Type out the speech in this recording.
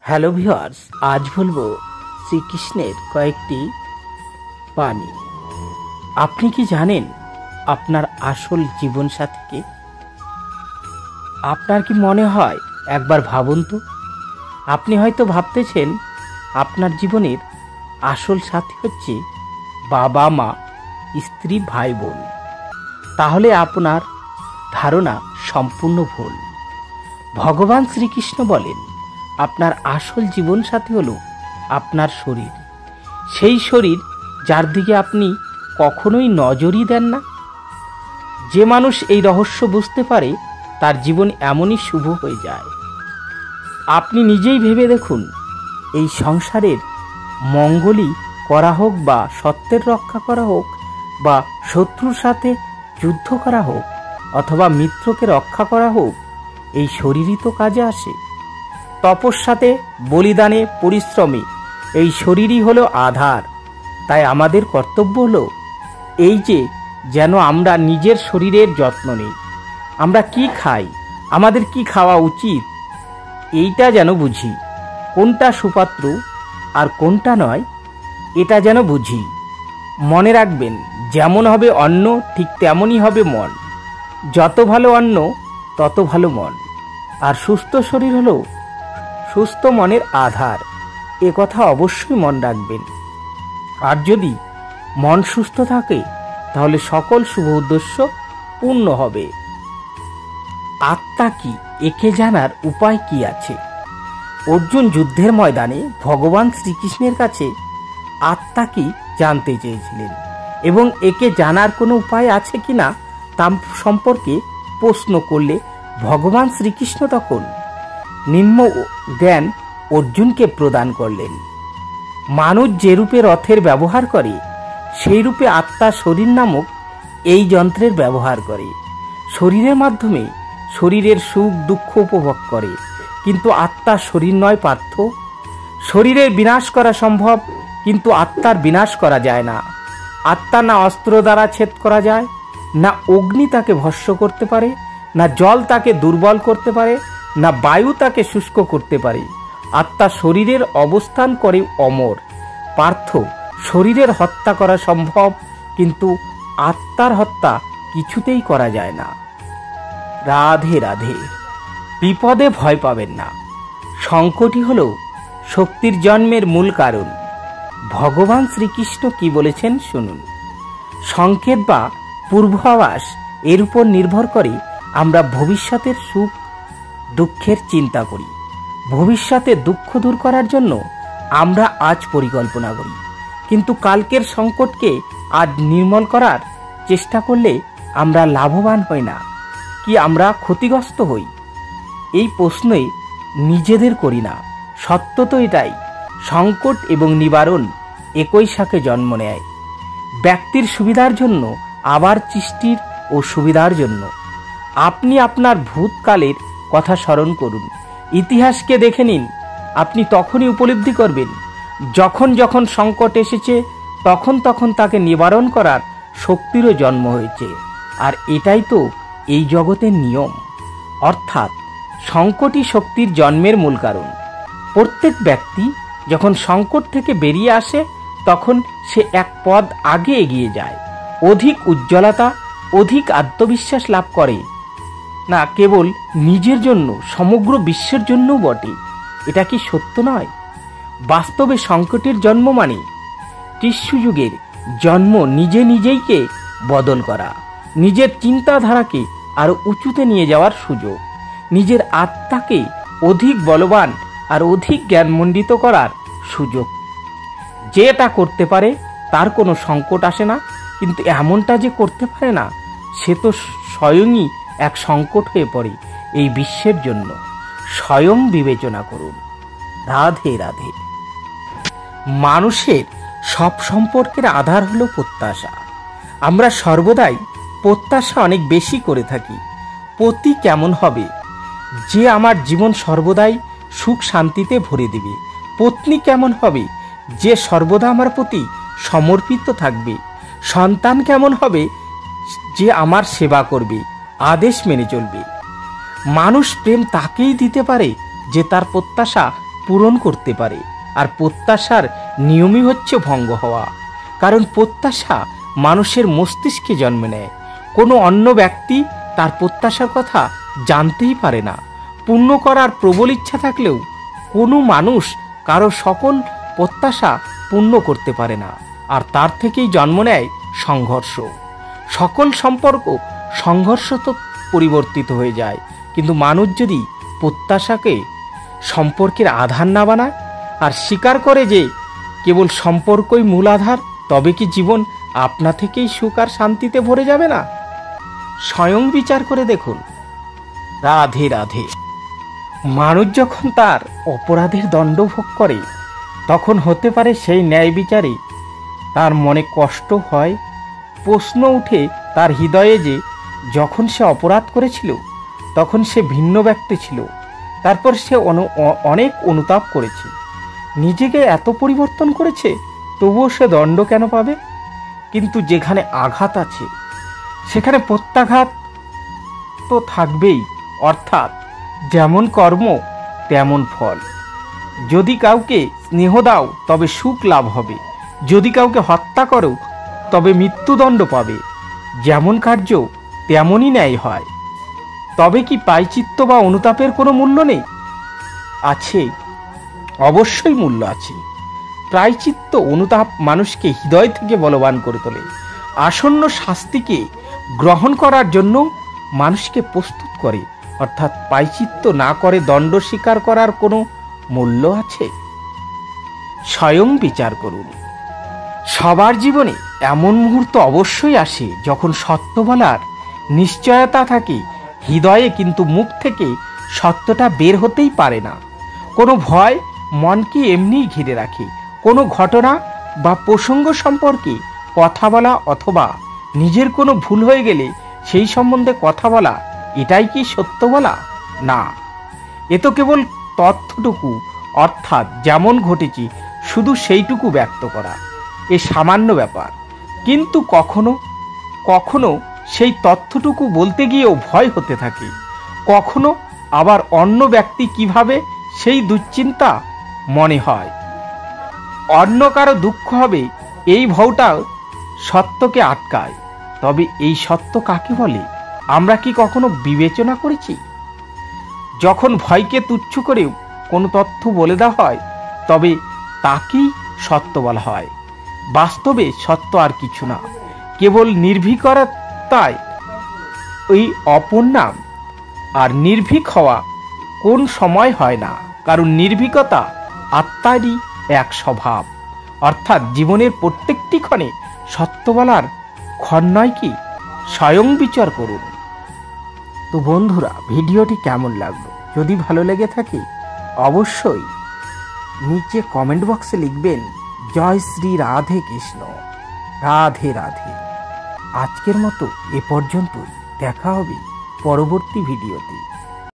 Hello viewers, আজ বলবো শ্রীকৃষ্ণের কয়েকটি বাণী। আপনি কি জানেন আপনার আসল জীবনসাথীকে? আপনার কি মনে হয়, একবার ভাবুন তো। আপনি হয়তো ভাবতেছেন আপনার জীবনের আসল সাথী হচ্ছে বাবা মা, স্ত্রী, ভাই বোন। তাহলে আপনার ধারণা সম্পূর্ণ ভুল। ভগবান শ্রীকৃষ্ণ বলেন, আপনার আসল জীবনসাথী হলো আপনার শরীর। সেই শরীর যার দিকে আপনি কখনোই নজরই দেন না। যে মানুষ এই রহস্য বুঝতে পারে তার জীবন এমনই শুভ হয়ে যায়। আপনি নিজেই ভেবে দেখুন, এই সংসারের মঙ্গলই করা হোক বা সত্যের রক্ষা করা হোক বা শত্রুর সাথে যুদ্ধ করা হোক অথবা মিত্রকে রক্ষা করা হোক, এই শরীরই তো কাজে আসে। তপস্যাতে, বলিদানে, পরিশ্রমে এই শরীরই হলো আধার। তাই আমাদের কর্তব্য হলো এই যে যেন আমরা নিজের শরীরের যত্ন নিই। আমরা কি খাই, আমাদের কি খাওয়া উচিত, এইটা যেন বুঝি। কোনটা সুপাত্র আর কোনটা নয়, এটা যেন বুঝি। মনে রাখবেন, যেমন হবে অন্ন ঠিক তেমনই হবে মন। যত ভালো অন্ন তত ভালো মন। আর সুস্থ শরীর হলো সুস্থ মনের আধার। এ কথা অবশ্যই মন রাখবেন। আর যদি মন সুস্থ থাকে তাহলে সকল শুভ উদ্দেশ্য পূর্ণ হবে। আত্মা কি, একে জানার উপায় কি আছে? অর্জুন যুদ্ধের ময়দানে ভগবান শ্রীকৃষ্ণের কাছে আত্মা কি জানতে চেয়েছিলেন এবং একে জানার কোনো উপায় আছে কিনা তা সম্পর্কে প্রশ্ন করলে ভগবান শ্রীকৃষ্ণ তখন নিম্ন জ্ঞান অর্জুনকে প্রদান করলেন। মানুষ যে রূপে রথের ব্যবহার করে, সেই রূপে আত্মা শরীর নামক এই যন্ত্রের ব্যবহার করে। শরীরের মাধ্যমে শরীরের সুখ দুঃখ উপভোগ করে, কিন্তু আত্মা শরীর নয় পার্থ। শরীরের বিনাশ করা সম্ভব, কিন্তু আত্মার বিনাশ করা যায় না। আত্মা না অস্ত্র দ্বারা ছেদ করা যায়, না অগ্নি তাকে ভস্ম করতে পারে, না জল তাকে দুর্বল করতে পারে, না বায়ু তাকে শুষ্ক করতে পারে। আত্মা শরীরের অবস্থান করে অমর। পার্থ, শরীরের হত্যা করা সম্ভব, কিন্তু আত্মার হত্যা কিছুতেই করা যায় না। রাধে রাধে। বিপদে ভয় পাবেন না। সংকটই হলো শক্তির জন্মের মূল কারণ। ভগবান শ্রীকৃষ্ণ কি বলেছেন শুনুন। সংকেত বা পূর্বাভাস, এর উপর নির্ভর করে আমরা ভবিষ্যতের সুখ দুঃখের চিন্তা করি। ভবিষ্যতে দুঃখ দূর করার জন্য আমরা আজ পরিকল্পনা করি, কিন্তু কালকের সংকটকে আজ নির্মূল করার চেষ্টা করলে আমরা লাভবান হই না, কি আমরা ক্ষতিগ্রস্ত হই? এই প্রশ্নই নিজেদের করি না। সত্য তো এটাই, সংকট এবং নিবারণ একই সাথে জন্ম নেয়। ব্যক্তির সুবিধার জন্য, আবার সৃষ্টির ও সুবিধার জন্য। আপনি আপনার ভূতকালের কথা স্মরণ করুন, ইতিহাসকে দেখে নিন। আপনি তখনই উপলব্ধি করবেন যখন যখন সংকট এসেছে, তখন তখন তাকে নিবারণ করার শক্তিরও জন্ম হয়েছে। আর এটাই তো এই জগতের নিয়ম। অর্থাৎ সংকটই শক্তির জন্মের মূল কারণ। প্রত্যেক ব্যক্তি যখন সংকট থেকে বেরিয়ে আসে, তখন সে এক পদ আগে এগিয়ে যায়, অধিক উজ্জ্বলতা, অধিক আত্মবিশ্বাস লাভ করে। না কেবল নিজের জন্য, সমগ্র বিশ্বের জন্যও বটে। এটা কি সত্য নয়? বাস্তবে সংকটের জন্ম মানে টিস্যু যুগের জন্ম, নিজে নিজেইকে বদল করা, নিজের চিন্তাধারাকে আরো উঁচুতে নিয়ে যাওয়ার সুযোগ, নিজের আত্মাকে অধিক বলবান আর অধিক জ্ঞানমণ্ডিত করার সুযোগ। যে এটা করতে পারে তার কোনো সংকট আসে না, কিন্তু এমনটা যে করতে পারে না, সে তো স্বয়ংই এক সংকট হয়ে পড়ে এই বিশ্বের জন্য। স্বয়ং বিবেচনা করুন। রাধে রাধে। মানুষের সব সম্পর্কের আধার হলো প্রত্যাশা। আমরা সর্বদাই প্রত্যাশা অনেক বেশি করে থাকি। পতি কেমন হবে? যে আমার জীবন সর্বদাই সুখ শান্তিতে ভরে দেবে। পত্নী কেমন হবে? যে সর্বদা আমার প্রতি সমর্পিত থাকবে। সন্তান কেমন হবে? যে আমার সেবা করবে, আদেশ মেনে চলবে। মানুষ প্রেম তাকেই দিতে পারে যে তার প্রত্যাশা পূরণ করতে পারে, আর প্রত্যাশার নিয়মই হচ্ছে ভঙ্গ হওয়া। কারণ প্রত্যাশা মানুষের মস্তিষ্কে জন্ম নেয়। কোনো অন্য ব্যক্তি তার প্রত্যাশার কথা জানতেই পারে না। পূর্ণ করার প্রবল ইচ্ছা থাকলেও কোনো মানুষ কারো সকল প্রত্যাশা পূর্ণ করতে পারে না, আর তার থেকেই জন্ম নেয় সংঘর্ষ। সকল সম্পর্ক সংঘর্ষ তো পরিবর্তিত হয়ে যায়, কিন্তু মানুষ যদি প্রত্যাশাকে সম্পর্কের আধার না বানায় আর স্বীকার করে যে কেবল সম্পর্কই মূল আধার, তবে কি জীবন আপনা থেকেই সুখ আর শান্তিতে ভরে যাবে না? স্বয়ং বিচার করে দেখুন। রাধে রাধে। মানুষ যখন তার অপরাধের দণ্ড ভোগ করে, তখন হতে পারে সেই ন্যায় বিচারে তার মনে কষ্ট হয়। প্রশ্ন উঠে তার হৃদয়ে যে যখন সে অপরাধ করেছিল তখন সে ভিন্ন ব্যক্তি ছিল, তারপর সে অনেক অনুতাপ করেছে, নিজেকে এত পরিবর্তন করেছে, তবুও সে দণ্ড কেন পাবে? কিন্তু যেখানে আঘাত আছে সেখানে প্রত্যাঘাত তো থাকবেই। অর্থাৎ যেমন কর্ম তেমন ফল। যদি কাউকে স্নেহ দাও তবে সুখ লাভ হবে, যদি কাউকে হত্যা করো তবে মৃত্যুদণ্ড পাবে। যেমন কার্য তেমনই ন্যায় হয়। তবে কি প্রায়শ্চিত্ত বা অনুতাপের কোনো মূল্য নেই? আছে, অবশ্যই মূল্য আছে। প্রায়শ্চিত্ত অনুতাপ মানুষকে হৃদয় থেকে বলবান করে তোলে। আসন্ন শাস্তিকে গ্রহণ করার জন্য মানুষকে প্রস্তুত করে। অর্থাৎ প্রায়শ্চিত্ত না করে দণ্ড স্বীকার করার কোনো মূল্য আছে? স্বয়ং বিচার করুন। সবার জীবনে এমন মুহূর্ত অবশ্যই আসে যখন সত্য বলার নিশ্চয়তা থাকে হৃদয়ে, কিন্তু মুখ থেকে সত্যটা বের হতেই পারে না। কোনো ভয় মনকে এমনিই ঘিরে রাখে। কোনো ঘটনা বা প্রসঙ্গ সম্পর্কে কথা বলা অথবা নিজের কোনো ভুল হয়ে গেলে সেই সম্বন্ধে কথা বলা, এটাই কি সত্য বলা? না, এ তো কেবল তথ্যটুকু, অর্থাৎ যেমন ঘটেছে শুধু সেইটুকু ব্যক্ত করা। এ সামান্য ব্যাপার। কিন্তু কখনো কখনো সেই তথ্যটুকু বলতে গিয়েও ভয় হতে থাকে। কখনো আবার অন্য ব্যক্তি কিভাবে সেই দুশ্চিন্তা মনে হয়, অন্য কারো দুঃখ হবে, এই ভয়টা সত্যকে আটকায়। তবে এই সত্য কাকে বলে আমরা কি কখনো বিবেচনা করেছি? যখন ভয়কে তুচ্ছ করেও কোনো তথ্য বলে দেওয়া হয়, তবে তাকেই সত্য বলা হয়। বাস্তবে সত্য আর কিছু না, কেবল নির্ভীকতায় ওই অপর নাম। আর নির্ভীক হওয়া কোন সময় হয় না, কারণ নির্ভীকতা আত্মারই এক স্বভাব। অর্থাৎ জীবনের প্রত্যেকটি ক্ষণে সত্য বলার ক্ষণ নয় কি? স্বয়ং বিচার করুন। তো বন্ধুরা, ভিডিওটি কেমন লাগলো? যদি ভালো লেগে থাকে অবশ্যই নিচে কমেন্ট বক্সে লিখবেন জয় শ্রী রাধে কৃষ্ণ। রাধে রাধে। আজকের মতো এ পর্যন্তই। দেখা হবে পরবর্তী ভিডিওতে।